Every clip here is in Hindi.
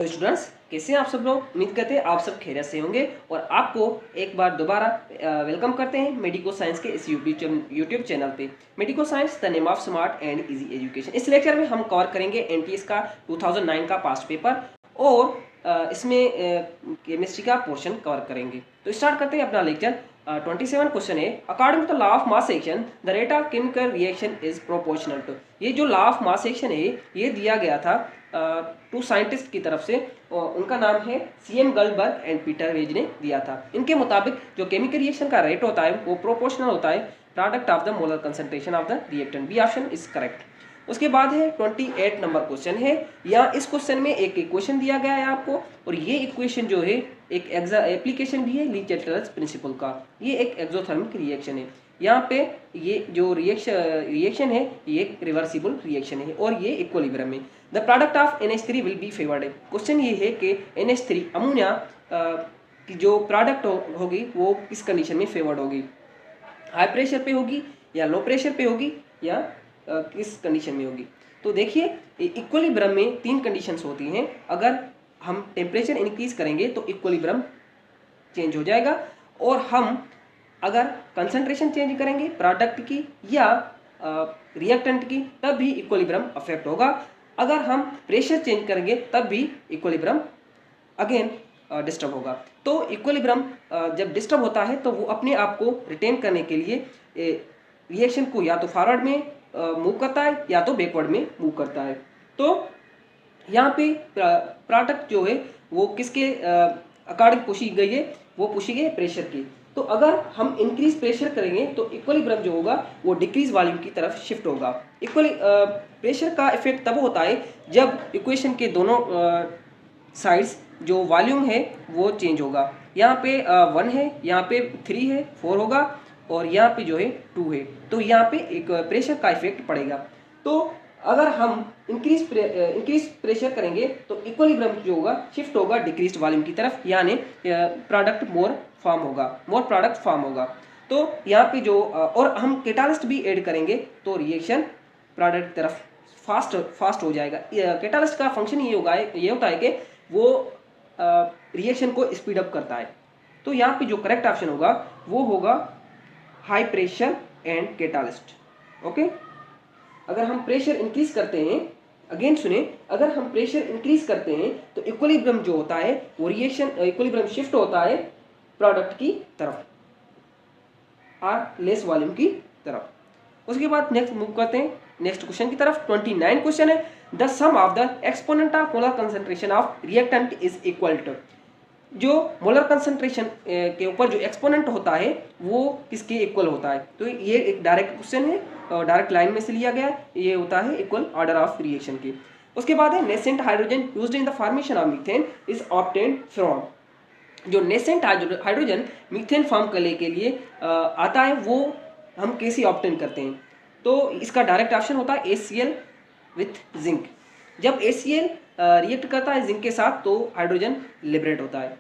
तो स्टूडेंट्स, कैसे हैं आप सब लोग। उम्मीद करते हैं आप सब खैरियत से होंगे और आपको एक बार दोबारा वेलकम करते हैं मेडिको साइंस के इस यूट्यूब चैनल पे। Medico science the name of smart and easy education. इस लेक्चर में हम कवर करेंगे एनटीएस का 2009 का पास्ट पेपर और इसमें केमिस्ट्री का पोर्शन कवर करेंगे। तो स्टार्ट करते हैं अपना लेक्चर। 27 क्वेश्चन है, according to the law of mass action the rate of chemical reaction is proportional to. ये जो लॉ ऑफ मास एक्शन है ये दिया गया था टू साइंटिस्ट की तरफ से, उनका नाम है सीएम गॉल्डबर्ग एंड पीटर वेज ने दिया था। इनके मुताबिक जो केमिकल रिएक्शन का रेट होता है वो प्रोपोर्शनल होता है product of the molar concentration of the reactant. B option is correct. उसके बाद है 28 नंबर क्वेश्चन है। यहाँ इस क्वेश्चन में एक इक्वेशन दिया गया है आपको, और ये इक्वेशन जो है एक एप्लीकेशन भी है ली चार्ल्स प्रिंसिपल का। ये एक एक्सोथर्मिक रिएक्शन है। यहाँ पे ये जो रिएक्शन है ये एक रिवर्सिबल रिएक्शन है और ये इक्विलिब्रियम है। The product of NH3 will be favoured. Question ये है कि NH3 अमोनिया की जो प्रोडक्ट होगी वो किस कंडीशन में फेवर्ड होगी, हाई प्रेशर पे होगी या लो प्रेशर पे होगी या किस कंडीशन में होगी। तो देखिए इक्विलिब्रियम में तीन कंडीशंस होती हैं। अगर हम टेम्परेचर इंक्रीज करेंगे तो इक्विलिब्रियम चेंज हो जाएगा, और हम अगर कंसंट्रेशन चेंज करेंगे प्रोडक्ट की या रिएक्टेंट की तब भी इक्विलिब्रियम अफेक्ट होगा। अगर हम प्रेशर चेंज करेंगे तब भी इक्विलिब्रियम अगेन डिस्टर्ब होगा। तो इक्विलिब्रियम जब डिस्टर्ब होता है तो वो अपने आप को रिटेन करने के लिए रिएक्शन को या तो फॉरवर्ड में मूव करता है या तो बैकवर्ड में मूव करता है। तो यहाँ पे प्रोडक्ट जो है वो किसके अकॉर्डिंग पूछी गई है, वो पूछी गई है प्रेशर की। तो अगर हम इंक्रीज प्रेशर करेंगे तो इक्विलिब्रियम जो होगा वो डिक्रीज वॉल्यूम की तरफ शिफ्ट होगा। प्रेशर का इफेक्ट तब होता है जब इक्वेशन के दोनों साइड्स जो वॉल्यूम है वो चेंज होगा। यहाँ पे 1 है, यहाँ पे 3 है, 4 होगा और यहाँ पे जो है 2 है। तो यहाँ पे एक प्रेशर का इफेक्ट पड़ेगा। तो अगर हम इंक्रीज प्रेशर करेंगे तो इक्विलिब्रियम जो होगा शिफ्ट होगा डिक्रीज वॉल्यूम की तरफ, यानी प्रोडक्ट मोर प्रोडक्ट फॉर्म होगा। तो यहाँ पे जो और हम कैटालिस्ट भी ऐड करेंगे तो रिएक्शन प्रोडक्ट की तरफ फास्ट हो जाएगा। कैटालिस्ट का फंक्शन ये होता है कि वो रिएक्शन को स्पीड अप करता है। तो यहाँ पे जो करेक्ट ऑप्शन होगा वो होगा high pressure and catalyst. Okay, अगर हम प्रेशर इंक्रीज करते हैं, अगेन सुने, अगर हम प्रेशर इंक्रीज करते हैं तो इक्विलिब्रियम जो होता है वो इक्विलिब्रियम शिफ्ट होता है प्रोडक्ट की तरफ और लेस वॉल्यूम की तरफ। उसके बाद नेक्स्ट मूव करते हैं नेक्स्ट क्वेश्चन की तरफ। 29 क्वेश्चन है, the sum of the exponent of molar concentration of reactant is equal to. जो मोलर कंसंट्रेशन के ऊपर जो एक्सपोनेंट होता है वो किसके इक्वल होता है। तो ये एक डायरेक्ट क्वेश्चन है, डायरेक्ट लाइन में से लिया गया, ये होता है इक्वल ऑर्डर ऑफ रिएक्शन की। उसके बाद है nascent hydrogen used in the formation of methane is obtained from. जो नेसेंट हाइड्रोजन मीथेन फॉर्म करने के लिए आता है वो हम कैसे ऑब्टेन करते हैं। तो इसका डायरेक्ट ऑप्शन होता है HCl विथ जिंक। जब HCl रिएक्ट करता है जिंक के साथ तो हाइड्रोजन लिबरेट होता है।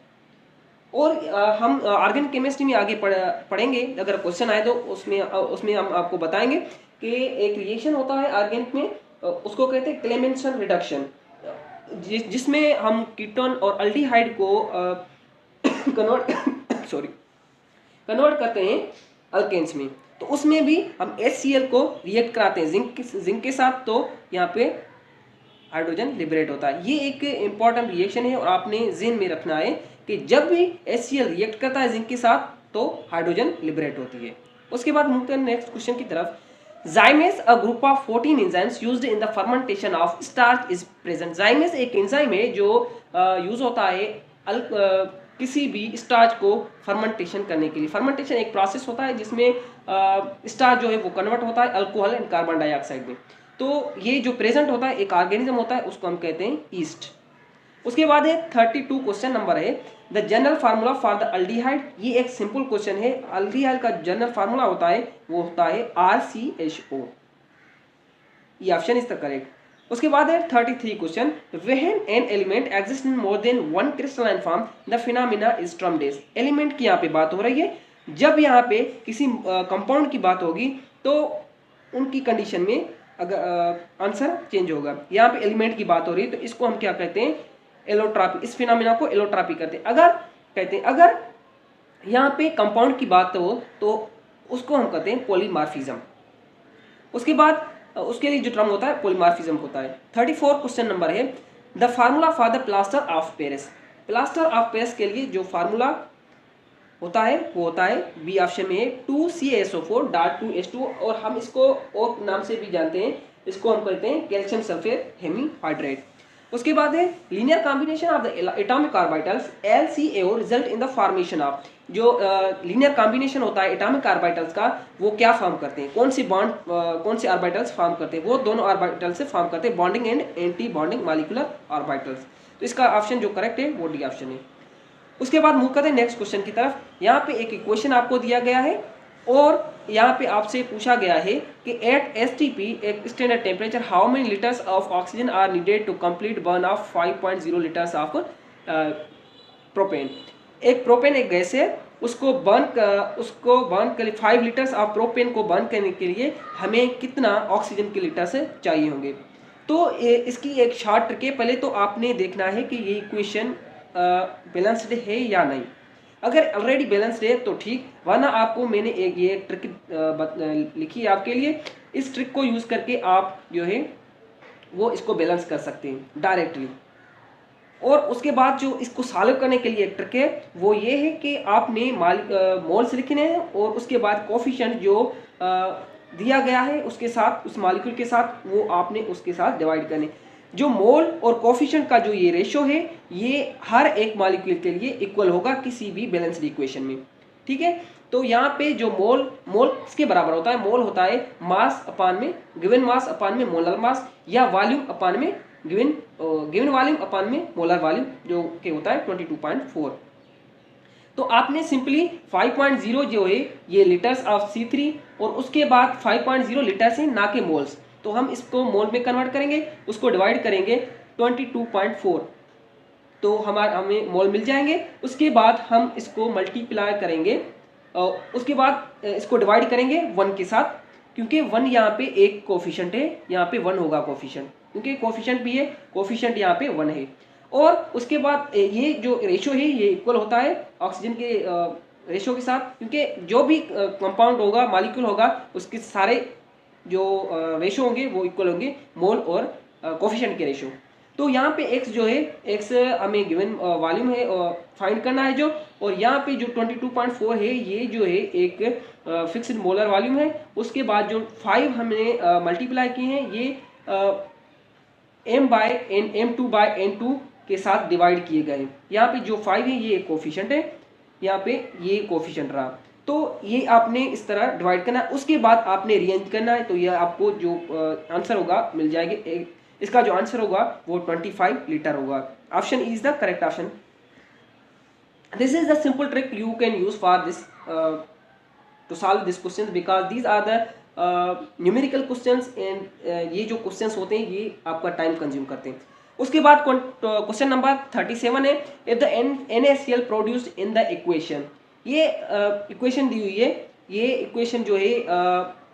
और हम ऑर्गेनिक केमिस्ट्री में आगे पढ़ेंगे, अगर क्वेश्चन आए तो उसमें हम आपको बताएंगे कि एक रिएक्शन होता है ऑर्गेनिक में, उसको कहते हैं क्लेमेंसन रिडक्शन, जिसमें हम कीटोन और अल्डिहाइड को कन्वर्ट करते हैं अल्केन्स में। तो उसमें भी हम HCl को रिएक्ट कराते हैं जिंक के साथ, तो यहाँ पे हाइड्रोजन लिबरेट होता है। ये एक इंपॉर्टेंट रिएक्शन है और आपने ज़हन में रखना है कि जब भी HCl रिएक्ट करता है जिंक के साथ तो हाइड्रोजन लिबरेट होती है। उसके बाद मूव करते हैं नेक्स्ट क्वेश्चन की तरफ। जाइमेज a group of 14 enzymes used in the fermentation of starch is present. जाइमेज एक एंजाइम है जो यूज होता है किसी भी स्टार्च को फर्मेंटेशन करने के लिए। फर्मेंटेशन एक प्रोसेस होता है जिसमें स्टार्च जो है वो कन्वर्ट होता है अल्कोहल एंड कार्बन डाइऑक्साइड में। तो ये जो प्रेजेंट होता है एक ऑर्गेनिज्म होता है, उसको हम कहते हैं ईस्ट। उसके बाद है 32 क्वेश्चन नंबर है, the general formula for the aldehyde. ये एक सिंपल क्वेश्चन है। अल्डिहाइड का जनरल फार्मूला होता है वो होता है RCHO। ये ऑप्शन इज द करेक्ट। उसके बाद है 33 question, when an element exist in more than one crystalline form the phenomena is termed as. Element की यहाँ पे बात हो रही है। जब यहाँ पे किसी कंपाउंड की बात होगी तो उनकी कंडीशन में अगर आंसर चेंज होगा। यहाँ पे एलिमेंट की बात हो रही है तो इसको हम क्या कहते हैं, एलोट्रॉपी, इस फिनोमेना को एलोट्रॉपी कहते हैं। अगर यहाँ पे कंपाउंड की बात हो तो उसको हम कहते हैं पॉलीमार्फिज्म। उसके बाद उसके लिए जो टर्म होता है पॉलीमार्फिज्म होता है। 34 क्वेश्चन नंबर है, the formula for the plaster of Paris. Plaster of Paris के लिए जो फार्मूला होता है वो होता है बी ऑप्शन में है 2CaSO4.2H2, और हम इसको और नाम से भी जानते हैं, इसको हम कहते हैं कैल्शियम सल्फेट हेमीहाइड्रेट। उसके बाद है linear combination of the atomic orbitals LCAO result in the formation of. जो लीनियर कॉम्बिनेशन होता है एटॉमिक ऑर्बिटल्स का, वो क्या फॉर्म करते हैं, कौन से ऑर्बिटल्स फॉर्म करते हैं, वो दोनों ऑर्बिटल्स से फॉर्म करते हैं bonding and anti bonding molecular orbitals. तो इसका ऑप्शन जो करेक्ट है वो डी ऑप्शन है। उसके बाद मूव करते हैं नेक्स्ट क्वेश्चन की तरफ। यहाँ पे एक इक्वेशन आपको दिया गया है और यहाँ पे आपसे पूछा गया है कि एट STP एक standard temperature how many litres of oxygen are needed to complete burn of 5.0 litres of propane. एक प्रोपेन एक गैस है, उसको बर्न के लिए 5 लीटर्स ऑफ प्रोपेन को बर्न करने के लिए हमें कितना ऑक्सीजन के लीटर्स चाहिए होंगे। तो इसकी एक शॉर्ट ट्रिक है। पहले तो आपने देखना है कि ये इक्वेशन बैलेंस्ड है या नहीं। अगर ऑलरेडी बैलेंस्ड है तो ठीक, वरना आपको मैंने एक ये ट्रिक लिखी है आपके लिए। इस ट्रिक को यूज़ करके आप जो है वो इसको बैलेंस कर सकते हैं डायरेक्टली। और उसके बाद जो इसको सॉल्व करने के लिए एक ट्रिक है वो ये है कि आपने मोल्स लिखने हैं और उसके बाद कोफिशिएंट जो दिया गया है उसके साथ, उस मॉलिक्यूल के साथ, वो आपने उसके साथ डिवाइड करने। जो मोल और कोफिशिएंट का जो ये रेशो है ये हर एक मॉलिक्यूल के लिए इक्वल होगा किसी भी बैलेंस्ड इक्वेशन में, ठीक है। तो यहाँ पे जो मोल किसके बराबर होता है, मोल होता है मास अपान में गिवन मास अपान में मोलर मास, या वॉल्यूम अपान में गिवन वॉल्यूम अपान में मोलर वॉल्यूम, जो कि होता है 22.4। तो आपने सिंपली 5.0 जो है ये लीटर्स ऑफ C3 और उसके बाद 5.0 लीटर्स है ना के मोल्स, तो हम इसको मोल में कन्वर्ट करेंगे, उसको डिवाइड करेंगे 22.4, तो हमें मोल मिल जाएंगे। उसके बाद हम इसको मल्टीप्लाई करेंगे, उसके बाद इसको डिवाइड करेंगे 1 के साथ, क्योंकि 1 यहाँ पे एक कोफिशिएंट है, यहाँ पे 1 होगा कोफिशिएंट, क्योंकि कोफिशिएंट भी है, कोफिशिएंट यहाँ पे 1 है। और उसके बाद ये जो रेशो है ये इक्वल होता है ऑक्सीजन के रेशो के साथ, क्योंकि जो भी कंपाउंड होगा, मॉलिक्यूल होगा, उसके सारे जो रेशो होंगे वो इक्वल होंगे मोल और कोफिशिएंट के रेशो। तो यहाँ पे x जो है, x हमें गिवन वॉल्यूम है फाइंड करना है जो, और यहाँ पे जो 22.4 है ये जो है एक फिक्स्ड मोलर वॉल्यूम है। उसके बाद जो 5 हमने मल्टीप्लाई किए हैं ये m/n(m2/n2) के साथ डिवाइड किए गए। यहाँ पे जो 5 है ये कोफिशिएंट है, यहाँ पे ये कोफिशिएंट रहा, तो ये आपने इस तरह डिवाइड करना है। उसके बाद आपने रीअरेंज करना है, तो ये आपको जो आंसर होगा मिल जाएगी। इसका जो आंसर होगा वो 25 लीटर होगा। Option E is the correct option. This is the simple trick you can use for this to solve this question, because these are the numerical questions and ये जो क्वेश्चंस होते हैं ये आपका टाइम कंज्यूम करते हैं। उसके बाद क्वेश्चन नंबर 37 है, if the NaCl produced in the equation. ये इक्वेशन दी हुई है, ये इक्वेशन जो है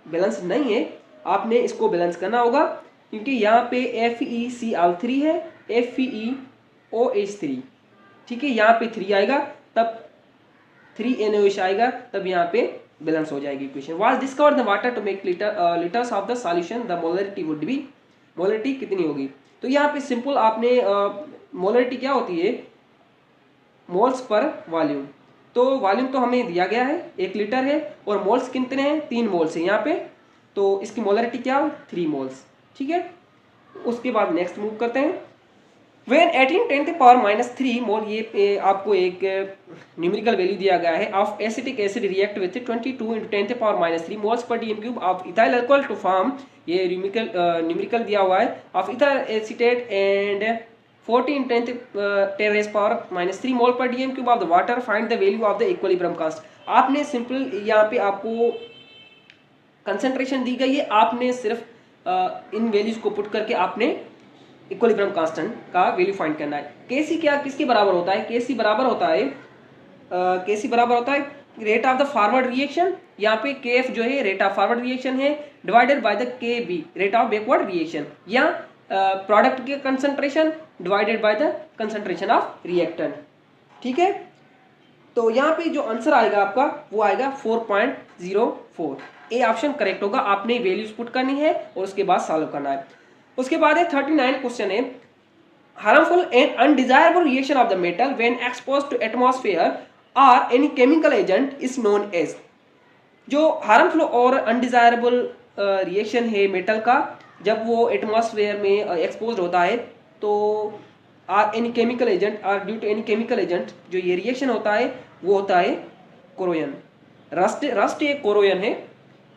बैलेंस नहीं है, आपने इसको बैलेंस करना होगा, क्योंकि यहाँ पे FeCl3 है, FeOH3, ठीक है, यहाँ पे 3 आएगा तब 3NaOH आएगा, तब यहाँ पे बैलेंस हो जाएगी equation. Was discover the water to make litres of the solution, the molarity would be, molarity कितनी होगी। तो यहाँ पे सिंपल आपने मोलरिटी क्या होती है, मोल्स पर वॉल्यूम। तो वॉल्यूम तो हमें दिया गया है 1 लीटर है, और मोल्स कितने हैं, 3 मोल्स हैं यहाँ पे, तो इसकी मोलरिटी क्या हो 3 मोल्स, ठीक है। उसके बाद नेक्स्ट मूव करते हैं। When 18 × 10⁻³ मोल, ये आपको एक न्यूमेरिकल वैल्यू दिया गया है of acetic acid react with 22 × 10⁻³ moles per dm³ of ethyl alcohol to form, ये न्यूमेरिकल दिया हुआ है of ethyl acetate and 14 × 10⁻³ mole per dm³ of the water, find the value of the equilibrium constant. आपने सिंपल यहाँ पे आपको कंसंट्रेशन दी गई है, आपने सिर्फ इन वैल्यूज को पुट करके आपने इक्विलिब्रियम कांस्टेंट का वैल्यू फाइंड करना है। Kc क्या किसके बराबर होता है, Kc बराबर होता है rate of the forward reaction, यहाँ पे Kf जो है रेट ऑफ फॉरवर्ड रिएक्शन है, divided by the Kb rate of backward reaction, या प्रोडक्ट की concentration divided by the concentration of reactant. ठीक है, तो यहाँ पे जो आंसर आएगा आपका वो आएगा 4.04। ए ऑप्शन करेक्ट होगा। आपने वैल्यूज पुट करनी है और उसके बाद सॉल्व करना है। उसके बाद है 39 क्वेश्चन है, harmful and undesirable reaction of the metal when exposed to atmosphere or any chemical agent is known as। जो हार्मफुल और अनडिजायरेबल रिएक्शन है मेटल का जब वो एटमॉस्फेयर में एक्सपोज होता है, तो or any chemical agent or due to any chemical agent, जो ये रिएक्शन होता है वो होता है कोरोजन। रस्ट एक कोरोजन है,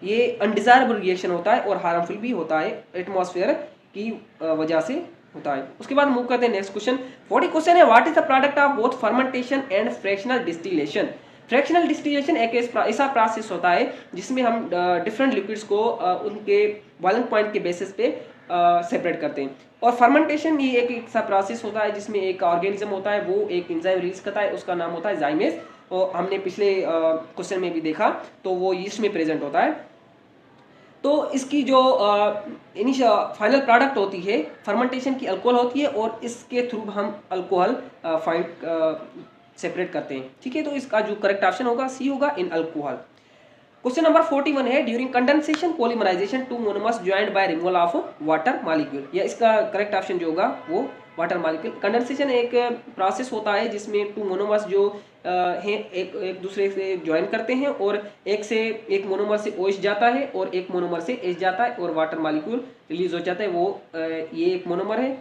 ये अनडिजायरेबल रिएक्शन होता है और हार्मफुल भी होता है, एटमॉस्फेयर की वजह से होता है। उसके बाद मूव करते हैं नेक्स्ट क्वेश्चन। 40 क्वेश्चन है, what is the product of both fermentation and fractional distillation. Fractional distillation एक ऐसा प्रोसेस होता है जिसमें हम डिफरेंट लिक्विड्स को उनके बॉइलिंग पॉइंट के बेसिस पे सेपरेट करते हैं। और फर्मेंटेशन ये एक ऐसा प्रोसेस होता है जिसमें एक ऑर्गेनिज्म होता है, वो एक एंजाइम रिलीज करता है, उसका नाम होता है जाइमेज। और हमने पिछले क्वेश्चन में भी देखा, तो वो यीस्ट में प्रेजेंट होता है। तो इसकी जो फाइनल प्रोडक्ट होती है फर्मेंटेशन की, अल्कोहल होती है, और इसके थ्रू हम अल्कोहल फाइंड सेपरेट करते हैं। ठीक है, तो इसका जो करेक्ट ऑप्शन होगा सी होगा, इन अल्कोहल। क्वेश्चन नंबर 41 है, during condensation polymerization two monomers joined by removal of water molecule. या इसका करेक्ट ऑप्शन जो होगा वो वाटर मॉलिक्यूल। कंडेंसेशन एक प्रोसेस होता है जिसमें टू मोनोमर्स जो हैं एक दूसरे से ज्वाइन करते हैं, और एक मोनोमर से OH जाता है और एक मोनोमर से H जाता है और वाटर मॉलिक्यूल रिलीज हो जाता है। वो ये एक मोनोमर है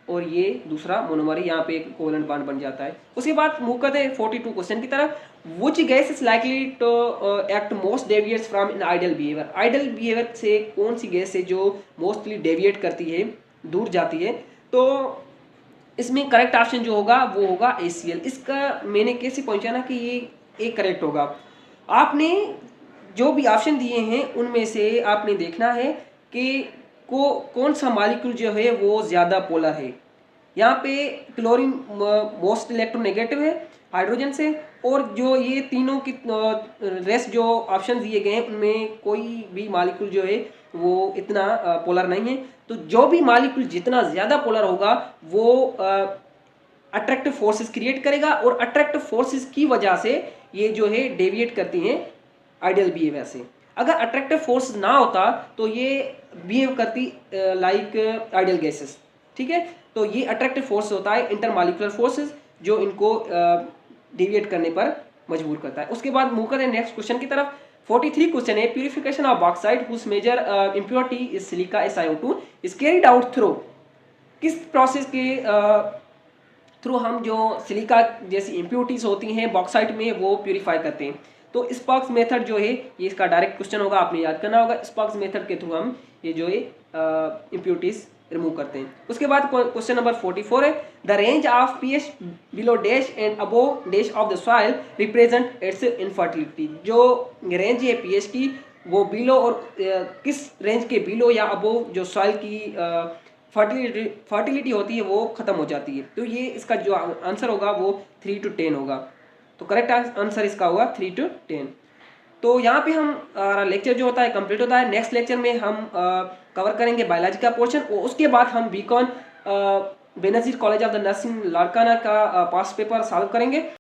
और ये दूसरा मोनोमर है, यहाँ पे एक कोवेलेंट बॉन्ड बन जाता है। उसके बाद मूव करते हैं 42 क्वेश्चन की तरफ। Which gas is likely to act most deviates from in ideal behaviour. Ideal behaviour से कौन सी गैस है जो मोस्टली डेविएट करती है, दूर जाती है। तो इसमें करेक्ट ऑप्शन जो होगा वो होगा ACl। इसका मैंने कैसे पहुंचाना कि ये एक करेक्ट होगा। आपने जो भी ऑप्शन दिए हैं उनमें से आपने देखना है कि कौन सा मॉलिक्यूल जो है वो ज़्यादा पोलर है। यहाँ पे क्लोरीन मोस्ट इलेक्ट्रोनेगेटिव है हाइड्रोजन से, और जो ये तीनों की रेस्ट जो ऑप्शन दिए गए हैं उनमें कोई भी मॉलिक्यूल जो है वो इतना पोलर नहीं है। तो जो भी मॉलिक्यूल जितना ज़्यादा पोलर होगा वो अट्रैक्टिव फोर्सेस क्रिएट करेगा, और अट्रैक्टिव फोर्सेस की वजह से ये जो है डेविएट करती हैं आइडियल बिहेवियर से। अगर अट्रैक्टिव फोर्स ना होता तो ये बिहेव करती लाइक आइडियल गैसेस। ठीक है, तो ये अट्रैक्टिव फोर्स होता है इंटरमॉलिक्यूलर फोर्सेस, जो इनको डेविएट करने पर मजबूर करता है। उसके बाद मूव करें नेक्स्ट क्वेश्चन की तरफ। 43 क्वेश्चन है, purification of bauxite whose major impurity is silica SiO2 is carried out through. किस प्रोसेस के थ्रू हम जो सिलिका जैसी इम्प्योरिटीज होती हैं बॉक्साइट में वो प्यूरिफाई करते हैं। तो स्पार्क्स मेथड जो है ये इसका डायरेक्ट क्वेश्चन होगा, आपने याद करना होगा। स्पार्क्स मेथड के थ्रू हम ये जो है इम्प्योरिटीज रिमूव करते हैं। उसके बाद क्वेश्चन नंबर 44 है, the range of pH below dash and above dash of the soil represent it's infertility. जो रेंज है pH की वो बिलो और किस रेंज के बिलो या अबोव जो सॉइल की फर्टिलिटी होती है वो खत्म हो जाती है। तो ये इसका जो आंसर होगा वो 3 to 10 होगा। तो करेक्ट आंसर इसका होगा 3 to 10। तो यहाँ पे हमारा लेक्चर जो होता है कंप्लीट होता है। नेक्स्ट लेक्चर में हम कवर करेंगे बायोलॉजी का पोर्शन, और उसके बाद हम beacon Benazir college of the nursing Larkana का पास्ट पेपर सॉल्व करेंगे।